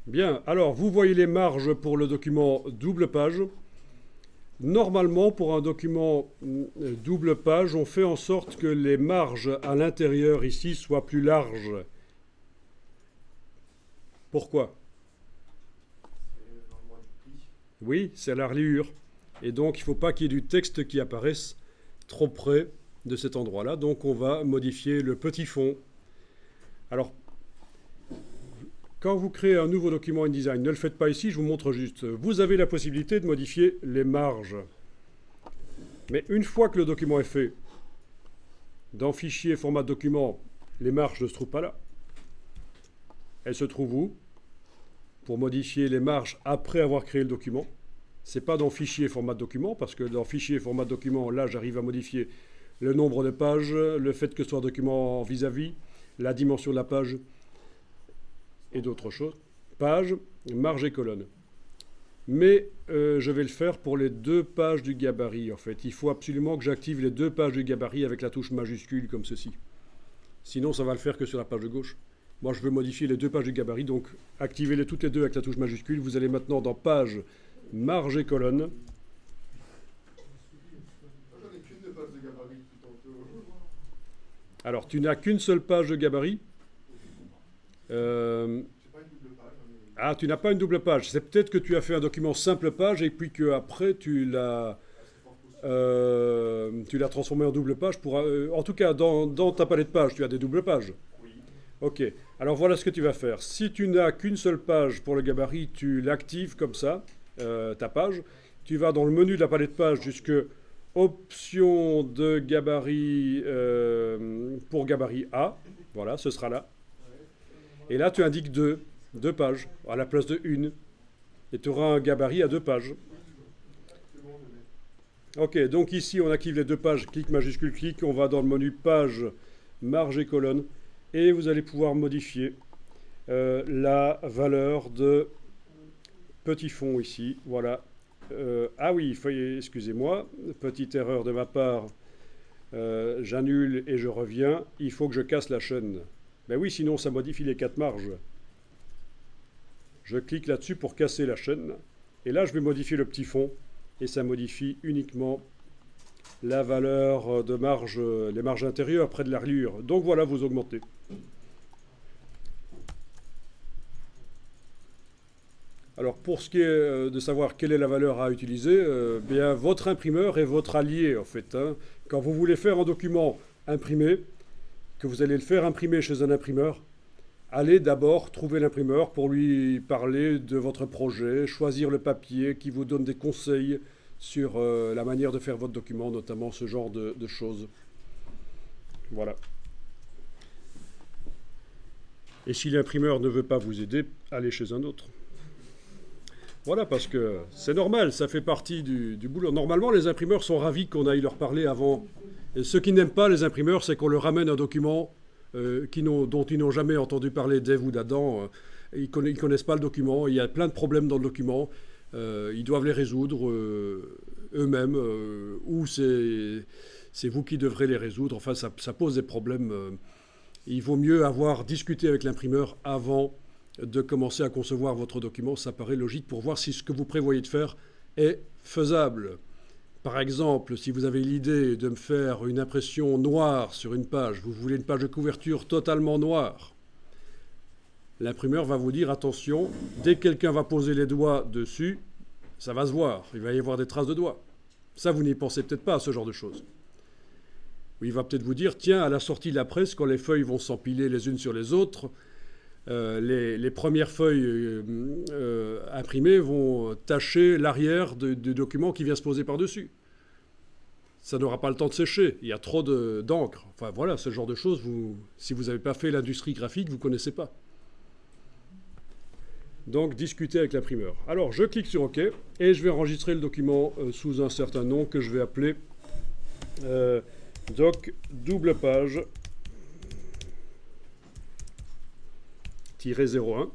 Bien, alors vous voyez les marges pour le document double page. Normalement, pour un document double page, on fait en sorte que les marges à l'intérieur ici soient plus larges. Pourquoi? Oui, c'est la reliure. Et donc, il ne faut pas qu'il y ait du texte qui apparaisse trop près de cet endroit-là. Donc, on va modifier le petit fond. Alors, quand vous créez un nouveau document InDesign, ne le faites pas ici, je vous montre juste. Vous avez la possibilité de modifier les marges. Mais une fois que le document est fait, dans Fichier, Format de document, les marges ne se trouvent pas là. Elles se trouvent où? Pour modifier les marges après avoir créé le document. Ce n'est pas dans Fichier, Format de document, parce que dans Fichier, Format de document, là, j'arrive à modifier le nombre de pages, le fait que ce soit un document vis-à-vis, la dimension de la page et d'autres choses. Page, marge et colonne. Mais je vais le faire pour les deux pages du gabarit, en fait. Il faut absolument que j'active les deux pages du gabarit avec la touche majuscule, comme ceci. Sinon, ça va le faire que sur la page de gauche. Moi, je veux modifier les deux pages du gabarit, donc activez-les toutes les deux avec la touche majuscule. Vous allez maintenant dans Page, Marge et Colonne. Alors, tu n'as qu'une seule page de gabarit. Ah, tu n'as pas une double page. C'est peut-être que tu as fait un document simple page et puis qu'après, tu l'as transformé en double page. En tout cas, dans ta palette de pages, tu as des doubles pages. Ok, alors voilà ce que tu vas faire. Si tu n'as qu'une seule page pour le gabarit, tu l'actives comme ça, ta page. Tu vas dans le menu de la palette de pages jusque Option de gabarit pour gabarit A. Voilà, ce sera là. Et là, tu indiques deux pages à la place de une. Et tu auras un gabarit à 2 pages. Ok, donc ici, on active les 2 pages. Clic majuscule, clic. On va dans le menu page, marge et colonne. Et vous allez pouvoir modifier la valeur de petit fond ici. Voilà. Ah oui, excusez-moi, petite erreur de ma part. J'annule et je reviens. Il faut que je casse la chaîne. Ben oui, sinon ça modifie les 4 marges. Je clique là-dessus pour casser la chaîne. Et là, je vais modifier le petit fond. Et ça modifie uniquement la valeur de marge, les marges intérieures près de la reliure. Donc voilà, vous augmentez. Alors pour ce qui est de savoir quelle est la valeur à utiliser, bien votre imprimeur est votre allié en fait. Hein. Quand vous voulez faire un document imprimé, que vous allez le faire imprimer chez un imprimeur, allez d'abord trouver l'imprimeur pour lui parler de votre projet, choisir le papier qui vous donne des conseils sur la manière de faire votre document, notamment ce genre de choses. Voilà. Et si l'imprimeur ne veut pas vous aider, allez chez un autre. Voilà, parce que c'est normal, ça fait partie du boulot. Normalement, les imprimeurs sont ravis qu'on aille leur parler avant. Et ceux qui n'aiment pas les imprimeurs, c'est qu'on leur ramène un document dont ils n'ont jamais entendu parler d'Ève ou d'Adam. Ils ne connaissent pas le document, il y a plein de problèmes dans le document. Ils doivent les résoudre eux-mêmes, ou c'est vous qui devrez les résoudre. Enfin, ça pose des problèmes. Il vaut mieux avoir discuté avec l'imprimeur avant de commencer à concevoir votre document. Ça paraît logique pour voir si ce que vous prévoyez de faire est faisable. Par exemple, si vous avez l'idée de me faire une impression noire sur une page, vous voulez une page de couverture totalement noire, l'imprimeur va vous dire attention, dès que quelqu'un va poser les doigts dessus, ça va se voir, il va y avoir des traces de doigts. Ça, vous n'y pensez peut-être pas à ce genre de choses. Il va peut-être vous dire, tiens, à la sortie de la presse, quand les feuilles vont s'empiler les unes sur les autres, les premières feuilles imprimées vont tacher l'arrière du document qui vient se poser par-dessus. Ça n'aura pas le temps de sécher, il y a trop d'encre. Enfin voilà, ce genre de choses, si vous n'avez pas fait l'industrie graphique, vous ne connaissez pas. Donc discutez avec l'imprimeur. Alors je clique sur OK et je vais enregistrer le document sous un certain nom que je vais appeler doc double page -01.